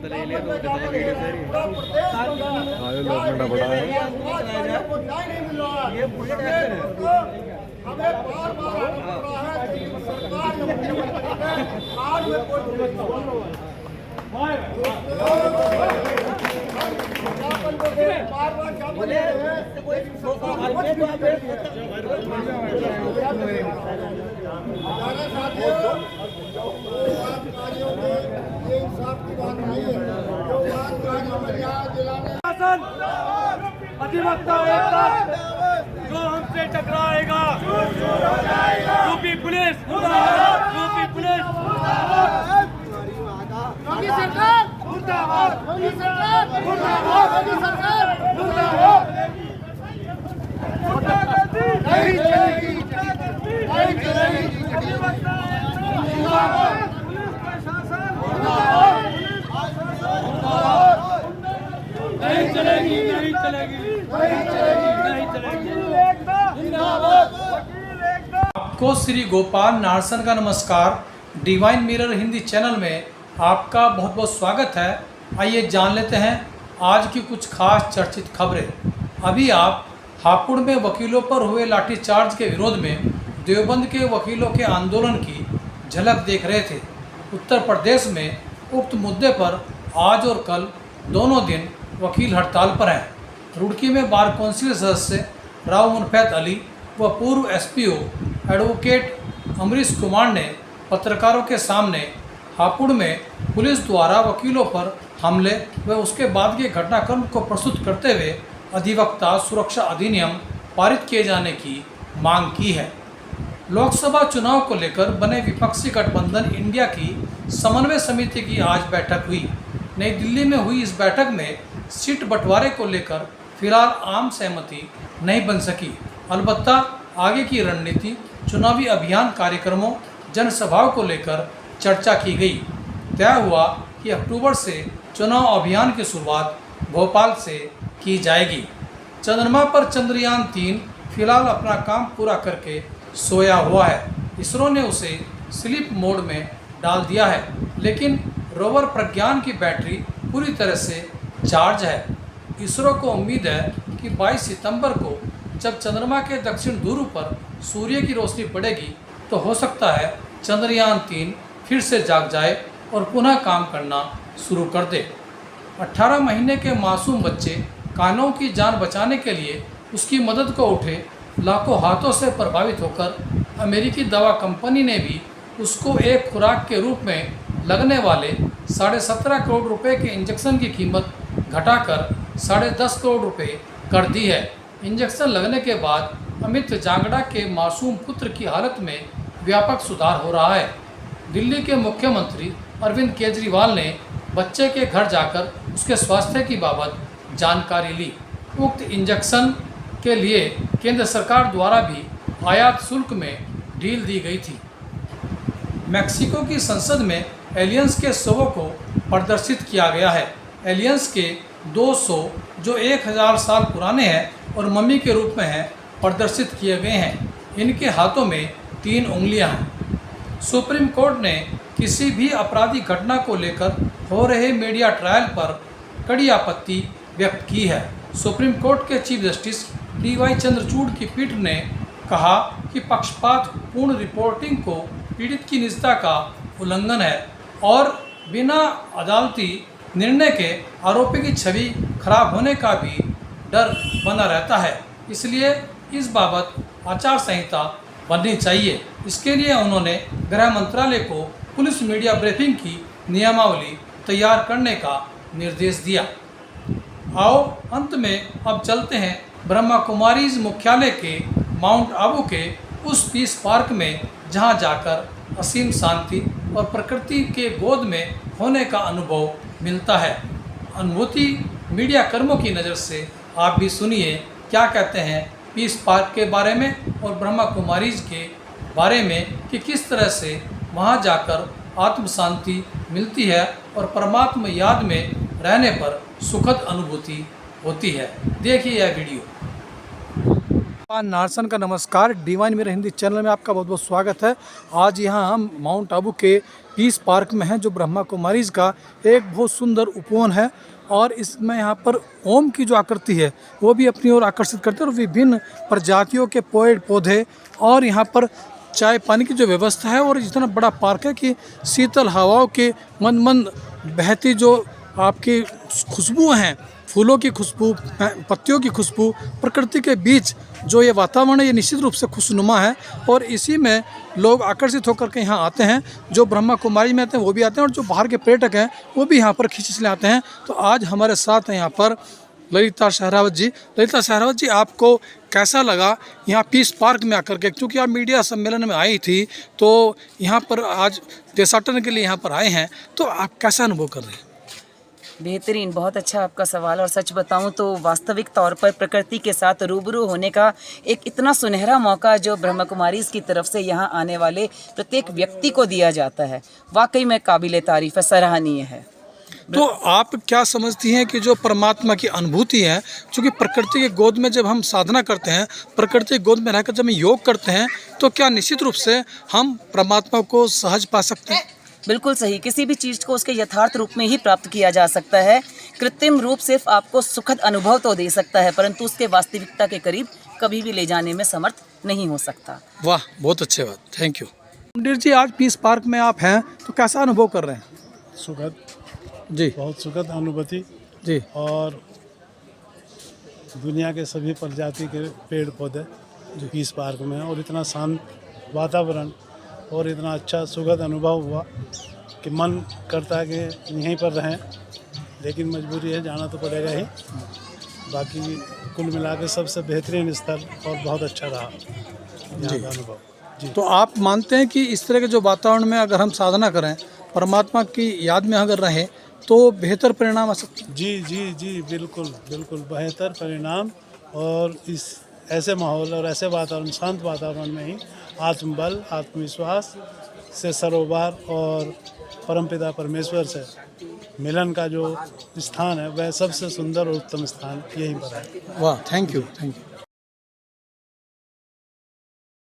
घंटा पड़ा है। हमें बार बार आना पड़ रहा है कि सरकार आज में अधिवक्ता एकता जो हमसे टकराएगा UP police UP police Modi सरकार मुर्दाबाद मोदी सरकार मुर्दाबाद मोदी सरकार मुर्दाबाद नहीं चलेगी नहीं चलेगी पुलिस प्रशासन नहीं चलेगी नहीं चलेगी नहीं चलेगी आपको श्री गोपाल नारसन का नमस्कार। डिवाइन मिरर हिंदी चैनल में आपका बहुत बहुत स्वागत है। आइए जान लेते हैं आज की कुछ खास चर्चित खबरें। अभी आप हापुड़ में वकीलों पर हुए लाठीचार्ज के विरोध में देवबंद के वकीलों के आंदोलन की झलक देख रहे थे। उत्तर प्रदेश में उक्त मुद्दे पर आज और कल दोनों दिन वकील हड़ताल पर हैं। रुड़की में बार कौंसिल सदस्य राव मुनफैत अली व पूर्व एसपीओ एडवोकेट अमरीश कुमार ने पत्रकारों के सामने हापुड़ में पुलिस द्वारा वकीलों पर हमले व उसके बाद के घटनाक्रम को प्रस्तुत करते हुए अधिवक्ता सुरक्षा अधिनियम पारित किए जाने की मांग की है। लोकसभा चुनाव को लेकर बने विपक्षी गठबंधन इंडिया की समन्वय समिति की आज बैठक हुई। नई दिल्ली में हुई इस बैठक में सीट बंटवारे को लेकर फिलहाल आम सहमति नहीं बन सकी। अलबत्ता आगे की रणनीति, चुनावी अभियान कार्यक्रमों, जनसभाओं को लेकर चर्चा की गई। तय हुआ कि अक्टूबर से चुनाव अभियान की शुरुआत भोपाल से की जाएगी। चंद्रमा पर चंद्रयान 3 फिलहाल अपना काम पूरा करके सोया हुआ है। इसरो ने उसे स्लीप मोड में डाल दिया है, लेकिन रोवर प्रज्ञान की बैटरी पूरी तरह से चार्ज है। इसरो को उम्मीद है कि 22 सितंबर को जब चंद्रमा के दक्षिण ध्रुव पर सूर्य की रोशनी पड़ेगी तो हो सकता है चंद्रयान 3 फिर से जाग जाए और पुनः काम करना शुरू कर दे। 18 महीने के मासूम बच्चे कान्हों की जान बचाने के लिए उसकी मदद को उठे लाखों हाथों से प्रभावित होकर अमेरिकी दवा कंपनी ने भी उसको एक खुराक के रूप में लगने वाले 17.5 करोड़ रुपए के इंजेक्शन की कीमत घटाकर 10.5 करोड़ रुपए कर दी है। इंजेक्शन लगने के बाद अमित जांगड़ा के मासूम पुत्र की हालत में व्यापक सुधार हो रहा है। दिल्ली के मुख्यमंत्री अरविंद केजरीवाल ने बच्चे के घर जाकर उसके स्वास्थ्य की बाबत जानकारी ली। उक्त इंजेक्शन के लिए केंद्र सरकार द्वारा भी आयात शुल्क में ढील दी गई थी। मैक्सिको की संसद में एलियंस के शवों को प्रदर्शित किया गया है। एलियंस के 200 जो 1000 साल पुराने हैं और मम्मी के रूप में हैं प्रदर्शित किए गए हैं। इनके हाथों में 3 उंगलियां हैं। सुप्रीम कोर्ट ने किसी भी आपराधिक घटना को लेकर हो रहे मीडिया ट्रायल पर कड़ी आपत्ति व्यक्त की है। सुप्रीम कोर्ट के चीफ जस्टिस DY चंद्रचूड़ की पीठ ने कहा कि पक्षपात पूर्ण रिपोर्टिंग को पीड़ित की निजता का उल्लंघन है और बिना अदालती निर्णय के आरोपी की छवि खराब होने का भी डर बना रहता है। इसलिए इस बाबत आचार संहिता बननी चाहिए। इसके लिए उन्होंने गृह मंत्रालय को पुलिस मीडिया ब्रीफिंग की नियमावली तैयार करने का निर्देश दिया। आओ अंत में अब चलते हैं ब्रह्मा कुमारीज मुख्यालय के माउंट आबू के उस पीस पार्क में, जहां जाकर असीम शांति और प्रकृति के गोद में होने का अनुभव मिलता है। अनुभूति मीडिया कर्मों की नज़र से आप भी सुनिए क्या कहते हैं पीस पार्क के बारे में और ब्रह्मा कुमारीज के बारे में कि किस तरह से वहां जाकर आत्म शांति मिलती है और परमात्मा याद में रहने पर सुखद अनुभूति होती है। देखिए यह वीडियो। नारसन का नमस्कार। डिवाइन मिरर हिंदी चैनल में आपका बहुत बहुत स्वागत है। आज यहाँ हम माउंट आबू के पीस पार्क में हैं, जो ब्रह्मा कुमारीज का एक बहुत सुंदर उपवन है। और इसमें यहाँ पर ओम की जो आकृति है वो भी अपनी ओर आकर्षित करते हैं, और विभिन्न प्रजातियों के पेड़ पौधे, और यहाँ पर चाय पानी की जो व्यवस्था है, और इतना बड़ा पार्क है कि शीतल हवाओं के मंद मंद बहती जो आपकी खुशबू हैं, फूलों की खुशबू, पत्तियों की खुशबू, प्रकृति के बीच जो ये वातावरण है ये निश्चित रूप से खुशनुमा है। और इसी में लोग आकर्षित होकर के यहाँ आते हैं। जो ब्रह्मा कुमारी में आते हैं वो भी आते हैं, और जो बाहर के पर्यटक हैं वो भी यहाँ पर खींच ले आते हैं। तो आज हमारे साथ हैं यहाँ पर ललिता सहरावत जी। ललिता सहरावत जी, आपको कैसा लगा यहाँ पीस पार्क में आकर के? क्योंकि आप मीडिया सम्मेलन में आई थी, तो यहाँ पर आज देशाटन के लिए यहाँ पर आए हैं, तो आप कैसा अनुभव कर रहे हैं? बेहतरीन, बहुत अच्छा आपका सवाल। और सच बताऊं तो वास्तविक तौर पर प्रकृति के साथ रूबरू होने का एक इतना सुनहरा मौका जो ब्रह्मा कुमारीज की तरफ से यहाँ आने वाले प्रत्येक व्यक्ति को दिया जाता है, वाकई में काबिले तारीफ है, सराहनीय है। तो आप क्या समझती हैं कि जो परमात्मा की अनुभूति है, क्योंकि प्रकृति के गोद में जब हम साधना करते हैं, प्रकृति के गोद में रहकर जब हम योग करते हैं, तो क्या निश्चित रूप से हम परमात्मा को सहज पा सकते हैं? बिल्कुल सही। किसी भी चीज़ को उसके यथार्थ रूप में ही प्राप्त किया जा सकता है। कृत्रिम रूप सिर्फ आपको सुखद अनुभव तो दे सकता है, परंतु उसके वास्तविकता के करीब कभी भी ले जाने में समर्थ नहीं हो सकता। वाह, बहुत अच्छी बात, थैंक यू। मंदिर जी, आज पीस पार्क में आप हैं, तो कैसा अनुभव कर रहे हैं? सुखद जी बहुत सुखद अनुभूति। जी। और दुनिया के सभी प्रजाति के पेड़ पौधे इस पार्क में हैं, और इतना शांत वातावरण और इतना अच्छा सुखद अनुभव हुआ कि मन करता है कि यहीं पर रहें, लेकिन मजबूरी है, जाना तो पड़ेगा ही। बाकी कुल मिला के सबसे बेहतरीन स्थल और बहुत अच्छा रहा यहाँ का अनुभव। जी। तो आप मानते हैं कि इस तरह के जो वातावरण में अगर हम साधना करें, परमात्मा की याद में अगर रहें, तो बेहतर परिणाम आ सकते हैं? जी जी जी, बिल्कुल बिल्कुल बेहतर परिणाम। और इस ऐसे माहौल और ऐसे वातावरण, शांत वातावरण में ही आत्मबल, आत्मविश्वास से सरोवर और परमपिता परमेश्वर से मिलन का जो स्थान है वह सबसे सुंदर और उत्तम स्थान यहीं पर है। वाह, थैंक यू, थैंक यू।